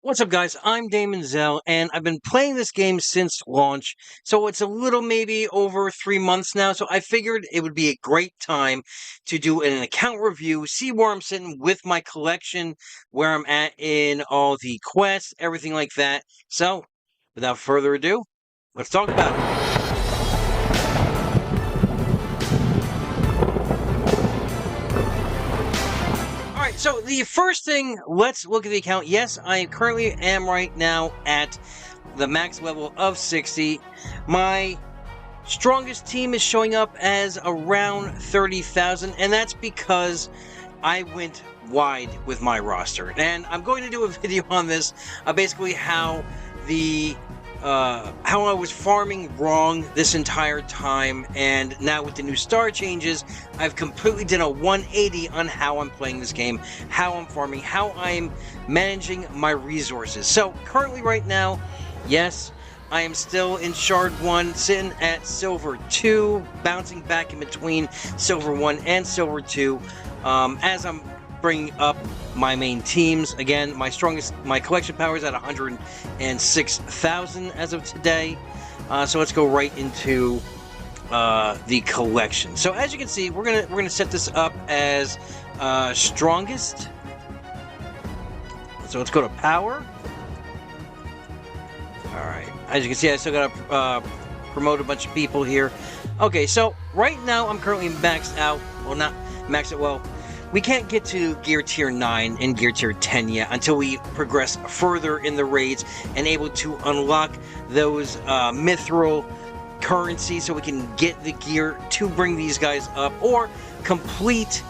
What's up, guys? I'm Daemonxel, and I've been playing this game since launch, so it's a little maybe over 3 months now, so I figured it would be a great time to do an account review, see where I'm sitting with my collection, where I'm at in all the quests, everything like that. So, without further ado, let's talk about it. So the first thing, let's look at the account. Yes, I currently am right now at the max level of 60. My strongest team is showing up as around 30,000, and that's because I went wide with my roster. And I'm going to do a video on this, basically how I was farming wrong this entire time, and now with the new star changes, I've completely done a 180 on how I'm playing this game, how I'm farming, how I'm managing my resources. So currently right now, yes, I am still in Shard 1, sitting at Silver 2, bouncing back in between Silver 1 and Silver 2, as I'm bringing up my main teams. Again, my collection power is at 106,000 as of today. So let's go right into the collection. So as you can see, we're gonna set this up as strongest. So let's go to power. All right. As you can see, I still gotta promote a bunch of people here. Okay, so right now I'm currently maxed out. Well, not maxed out. Well, we can't get to gear tier 9 and gear tier 10 yet until we progress further in the raids and able to unlock those mithril currencies so we can get the gear to bring these guys up, or complete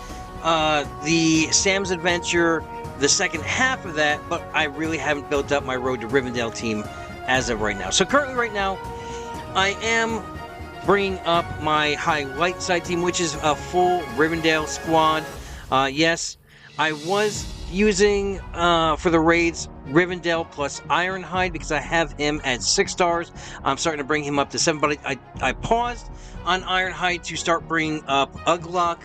the Sam's Adventure, the second half of that, but I really haven't built up my Road to Rivendell team as of right now. So currently right now, I am bringing up my high light side team, which is a full Rivendell squad. Yes, I was using, for the raids, Rivendell plus Ironhide because I have him at 6 stars. I'm starting to bring him up to 7, but I paused on Ironhide to start bringing up Uglock,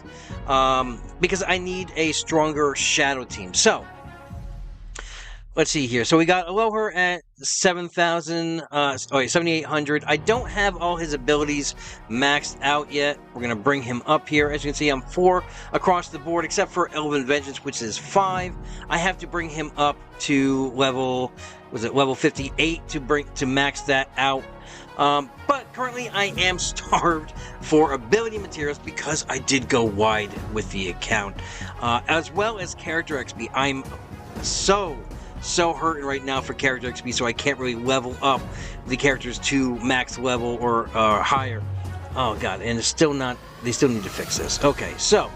because I need a stronger shadow team. So, let's see here. So we got Aloha at 7,800. I don't have all his abilities maxed out yet. We're going to bring him up here. As you can see, I'm 4 across the board, except for Elven Vengeance, which is 5. I have to bring him up to level 58 to max that out. But currently I am starved for ability materials because I did go wide with the account. As well as character XP. I'm so hurting right now for character XP, so I can't really level up the characters to max level or higher. Oh god, and it's still not, they still need to fix this. Okay, so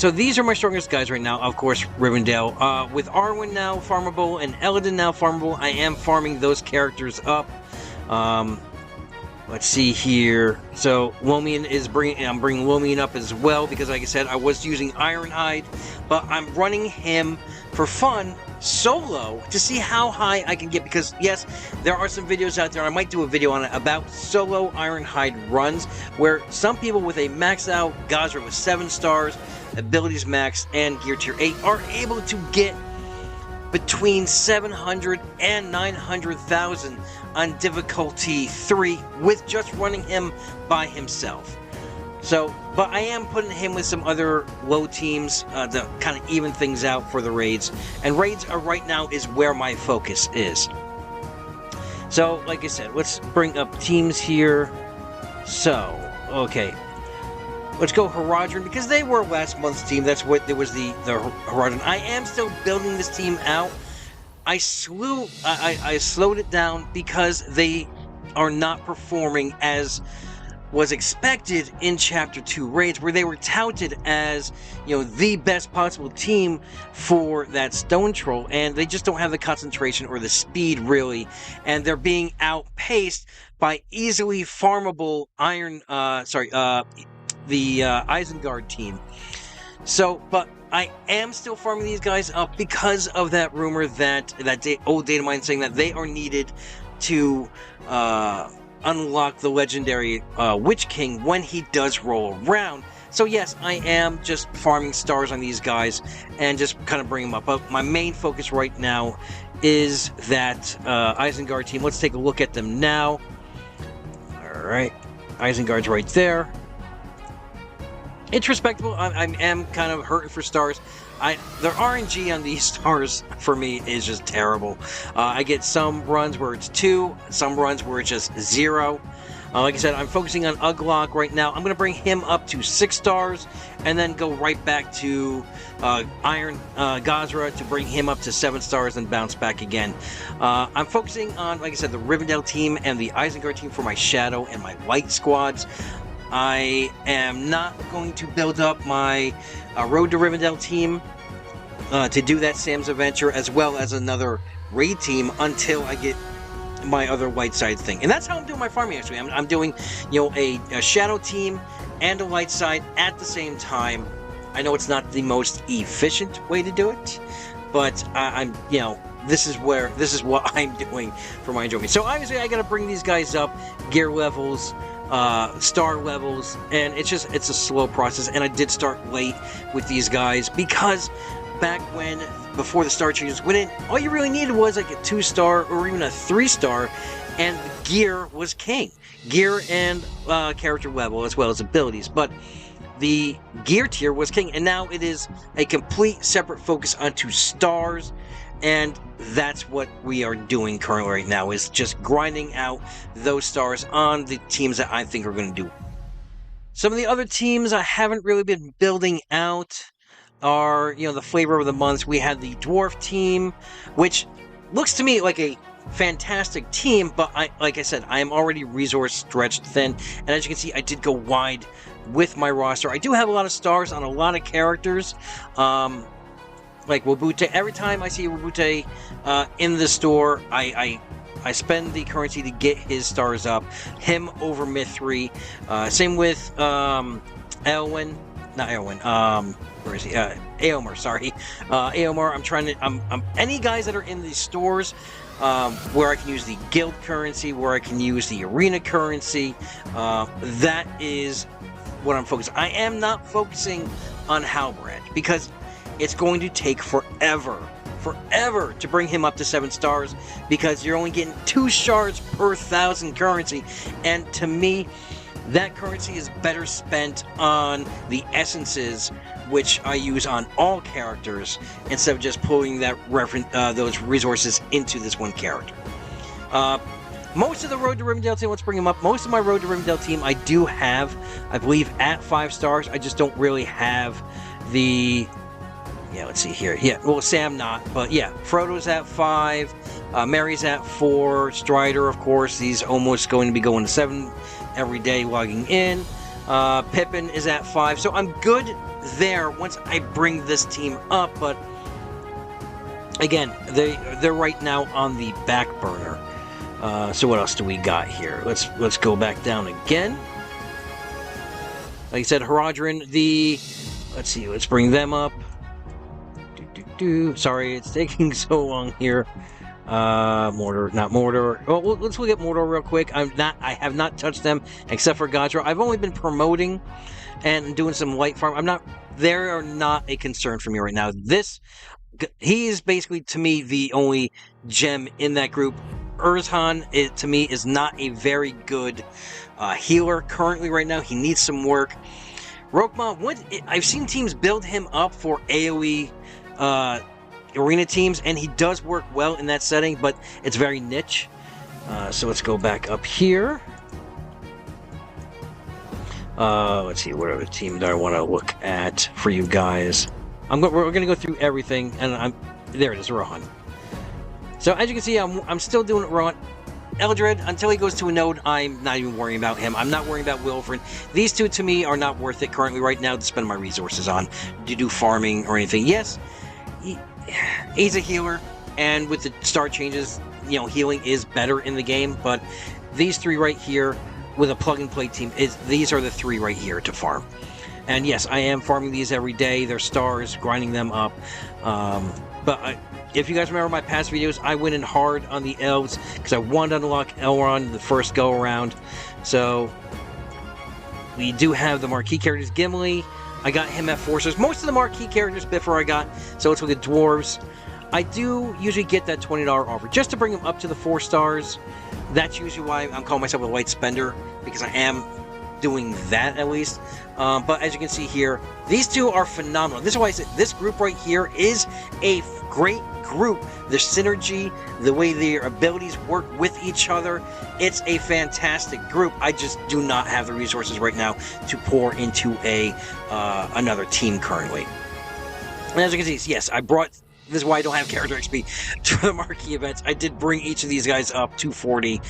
these are my strongest guys right now. Of course, Rivendell. With Arwen now farmable and Eladin now farmable, I am farming those characters up. Let's see here. So Lomian I'm bringing Lomian up as well because, like I said, I was using Ironhide, but I'm running him for fun solo to see how high I can get, because yes, there are some videos out there, I might do a video on it, about solo Ironhide runs where some people with a maxed out Gazra with 7 stars, abilities maxed, and gear tier 8 are able to get between 700 and 900,000 on difficulty 3 with just running him by himself. So, but I am putting him with some other low teams to kind of even things out for the raids. And raids are right now is where my focus is. So, like I said, let's bring up teams here. So, okay. Let's go Horadrim, because they were last month's team. That's what there was, the Horadrim. I am still building this team out. I slowed it down because they are not performing as was expected in Chapter 2 raids, where they were touted as, you know, the best possible team for that Stone Troll, and they just don't have the concentration or the speed, really, and they're being outpaced by easily farmable the Isengard team. So, but I am still farming these guys up because of that rumor that old data mine saying that they are needed to unlock the legendary Witch King when he does roll around. So yes, I am just farming stars on these guys and just kind of bring them up. But my main focus right now is that Isengard team. Let's take a look at them now. All right, Isengard's right there. It's respectable. I am kind of hurting for stars. The RNG on these stars for me is just terrible. I get some runs where it's 2, some runs where it's just 0. Like I said, I'm focusing on Uglok right now. I'm going to bring him up to 6 stars and then go right back to Iron Gazra to bring him up to 7 stars and bounce back again. I'm focusing on, like I said, the Rivendell team and the Isengard team for my Shadow and my Light squads. I am not going to build up my Road to Rivendell team to do that Sam's Adventure as well as another raid team until I get my other light side thing. And that's how I'm doing my farming actually. I'm doing, you know, a Shadow team and a light side at the same time. I know it's not the most efficient way to do it, but I'm, you know, this is what I'm doing for my enjoyment. So obviously I gotta bring these guys up, gear levels, star levels, and it's a slow process. And I did start late with these guys because back when, before the star changes went in, all you really needed was like a 2-star or even a 3-star, and the gear was king. Gear and character level as well as abilities, but the gear tier was king, and now it is a complete separate focus onto stars. And that's what we are doing currently right now, is just grinding out those stars on the teams that I think are going to do. Some of the other teams I haven't really been building out are, you know, the flavor of the months. We had the Dwarf team, which looks to me like a fantastic team, but like I said, I am already resource stretched thin. And as you can see, I did go wide with my roster. I do have a lot of stars on a lot of characters. Like Wabute, every time I see Wabute in the store, I spend the currency to get his stars up. Him over Mithri. Same with Éowyn. Not Éowyn. Where is he? Éomer, sorry. Éomer, I'm trying to... I'm any guys that are in these stores where I can use the guild currency, where I can use the arena currency, that is what I'm focusing. I am not focusing on Halbrand because it's going to take forever to bring him up to 7 stars because you're only getting 2 shards per 1,000 currency, and to me that currency is better spent on the essences, which I use on all characters instead of just pulling that those resources into this one character. Most of the Road to Rivendell team, let's bring them up. Most of my Road to Rivendell team I do have, I believe, at 5 stars. I just don't really have the... Yeah, let's see here. Yeah, well, Sam not, but yeah, Frodo's at 5, Merry's at 4, Strider, of course, he's almost going to be going to 7 every day logging in. Pippin is at 5, so I'm good there once I bring this team up, but again, they're right now on the back burner. So what else do we got here? Let's go back down again. Like I said, Haradrim, let's see, let's bring them up. Sorry, it's taking so long here. Mordor, not Mordor. Well, let's look at Mordor real quick. I have not touched them except for Gazra. I've only been promoting and doing some light farm. They are not a concern for me right now. He is basically, to me, the only gem in that group. Urzhan, to me, is not a very good healer currently right now. He needs some work. Rokma, I've seen teams build him up for AoE arena teams, and he does work well in that setting, but it's very niche. So let's go back up here. Let's see, what other team do I want to look at for you guys? We're going to go through everything, and there it is, Rohan. So as you can see, I'm still doing Rohan. Eldred, until he goes to a node, I'm not even worrying about him. I'm not worrying about Wilfred. These two, to me, are not worth it currently right now to spend my resources on, to do farming or anything. Yes, he's a healer, and with the star changes, you know, healing is better in the game, but these 3 right here, with a plug-and-play team, these are the 3 right here to farm. And yes, I am farming these every day. They're stars, grinding them up. But if you guys remember my past videos, I went in hard on the Elves because I wanted to unlock Elrond the first go-around. So, we do have the marquee characters. Gimli, I got him at 4 stars. Most of the marquee characters before I got, so let's look at Dwarves. I do usually get that $20 offer just to bring them up to the 4 stars. That's usually why I'm calling myself a light spender, because I am doing that at least. But as you can see here, these two are phenomenal. This is why I said this group right here is a great group. The synergy, the way their abilities work with each other, it's a fantastic group. I just do not have the resources right now to pour into another team currently. And as you can see, yes, I brought... This is why I don't have character XP to the marquee events. I did bring each of these guys up to 40.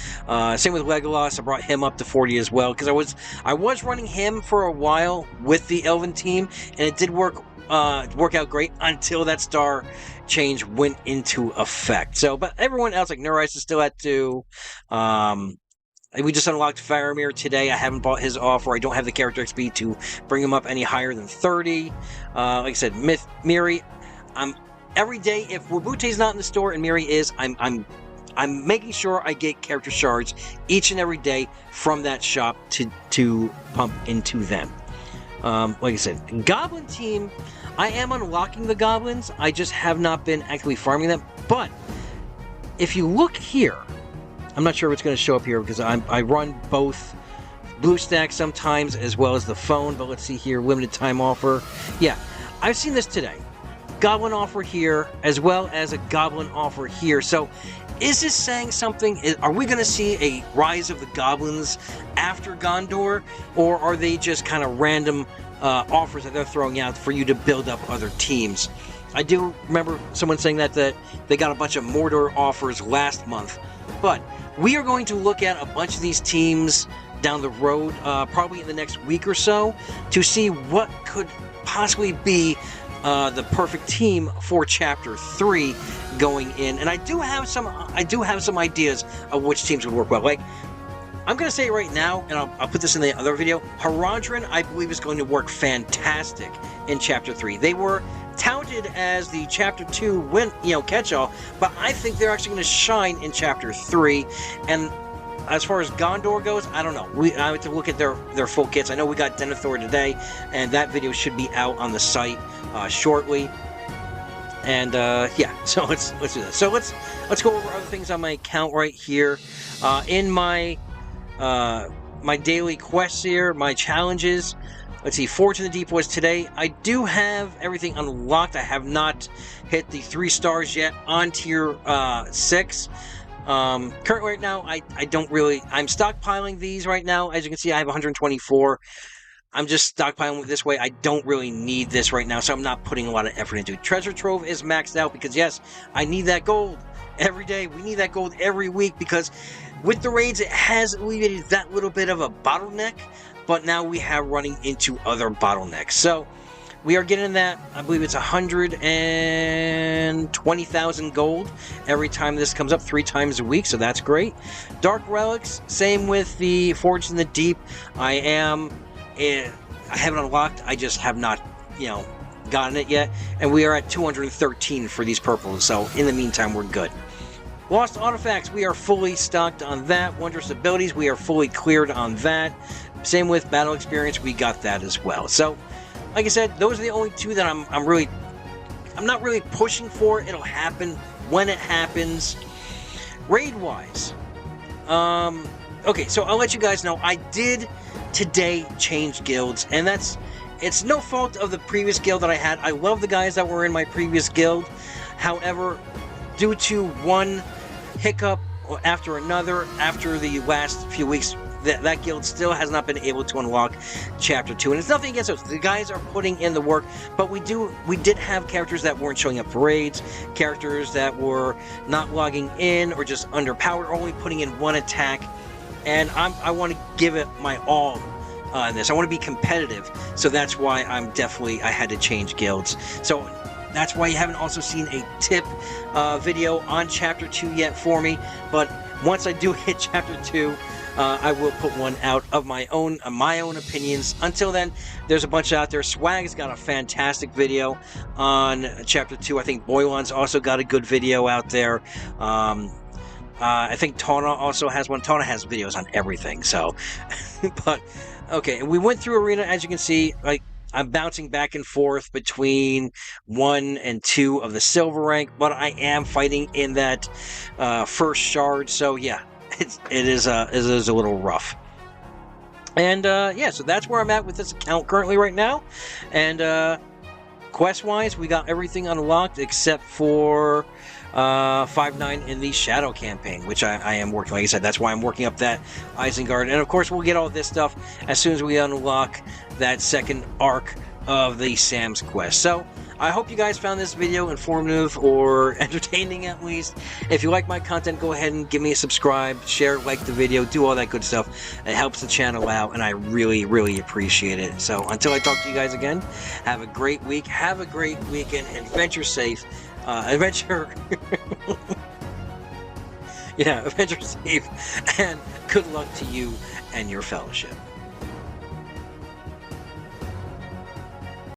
Same with Legolas. I brought him up to 40 as well, because I was running him for a while with the Elven team, and it did work out great until that star change went into effect. So, but everyone else, like Neurice, is still at 2. We just unlocked Faramir today. I haven't bought his offer. I don't have the character XP to bring him up any higher than 30. Like I said, Miri, every day, if Wabute's not in the store and Miri is, I'm making sure I get character shards each and every day from that shop to pump into them. Like I said, Goblin team, I am unlocking the Goblins. I just have not been actively farming them. But if you look here, I'm not sure if it's going to show up here because I run both BlueStack sometimes as well as the phone. But let's see here, limited time offer. Yeah, I've seen this today. Goblin offer here, as well as a Goblin offer here. So, is this saying something? Are we going to see a rise of the Goblins after Gondor? Or are they just kind of random offers that they're throwing out for you to build up other teams? I do remember someone saying that they got a bunch of Mordor offers last month. But we are going to look at a bunch of these teams down the road, probably in the next week or so, to see what could possibly be the perfect team for Chapter 3 going in. And I do have some ideas of which teams would work well. Like, I'm going to say it right now, and I'll put this in the other video. Haradrim, I believe, is going to work fantastic in Chapter 3. They were touted as the Chapter 2 catch-all, but I think they're actually going to shine in Chapter 3. And as far as Gondor goes, I don't know. I have to look at their full kits. I know we got Denethor today, and that video should be out on the site shortly. And yeah, so let's do this. So let's go over other things on my account right here. In my my daily quests here, my challenges. Let's see, Forge in the Deep was today. I do have everything unlocked. I have not hit the 3 stars yet on tier 6. Currently right now, I'm stockpiling these right now. As you can see, I have 124. I'm just stockpiling this way. I don't really need this right now, so I'm not putting a lot of effort into it. Treasure Trove is maxed out because, yes, I need that gold every day. We need that gold every week because with the raids, it has alleviated that little bit of a bottleneck, but now we have running into other bottlenecks. So we are getting that, I believe it's 120,000 gold every time this comes up 3 times a week, so that's great. Dark Relics, same with the Forge in the Deep. I haven't unlocked, I just have not, gotten it yet. And we are at 213 for these purples, so in the meantime, we're good. Lost Artifacts, we are fully stocked on that. Wondrous Abilities, we are fully cleared on that. Same with Battle Experience, we got that as well. So, like I said, those are the only 2 that I'm not really pushing for. It'll happen when it happens. Raid-wise, okay, so I'll let you guys know, I did today change guilds, and it's no fault of the previous guild that I had. I love the guys that were in my previous guild. However, due to one hiccup after another, after the last few weeks, that guild still has not been able to unlock Chapter 2. And it's nothing against those. The guys are putting in the work, but we did have characters that weren't showing up for raids, characters that were not logging in or just underpowered, only putting in 1 attack. And I want to give it my all on this. I want to be competitive, so that's why I had to change guilds. So that's why you haven't also seen a tip video on Chapter 2 yet for me, but once I do hit Chapter 2, I will put one out of my own opinions. Until then, there's a bunch out there. Swag's got a fantastic video on Chapter 2. I think Boylan's also got a good video out there. I think Tana also has one. Tana has videos on everything, so. But, okay, we went through Arena, as you can see, like, I'm bouncing back and forth between 1 and 2 of the silver rank, but I am fighting in that first shard, so yeah, it is a little rough. And yeah, so that's where I'm at with this account currently right now. And quest-wise, we got everything unlocked except for 5-9 in the Shadow campaign, which I am working. Like I said, that's why I'm working up that Isengard. And of course, we'll get all this stuff as soon as we unlock that second arc of the Sam's quest. So I hope you guys found this video informative or entertaining at least. If you like my content, go ahead and give me a subscribe, share, like the video, do all that good stuff. It helps the channel out, and I really, really appreciate it. So until I talk to you guys again, have a great week, have a great weekend, adventure safe. Adventure yeah, adventure safe, and good luck to you and your fellowship.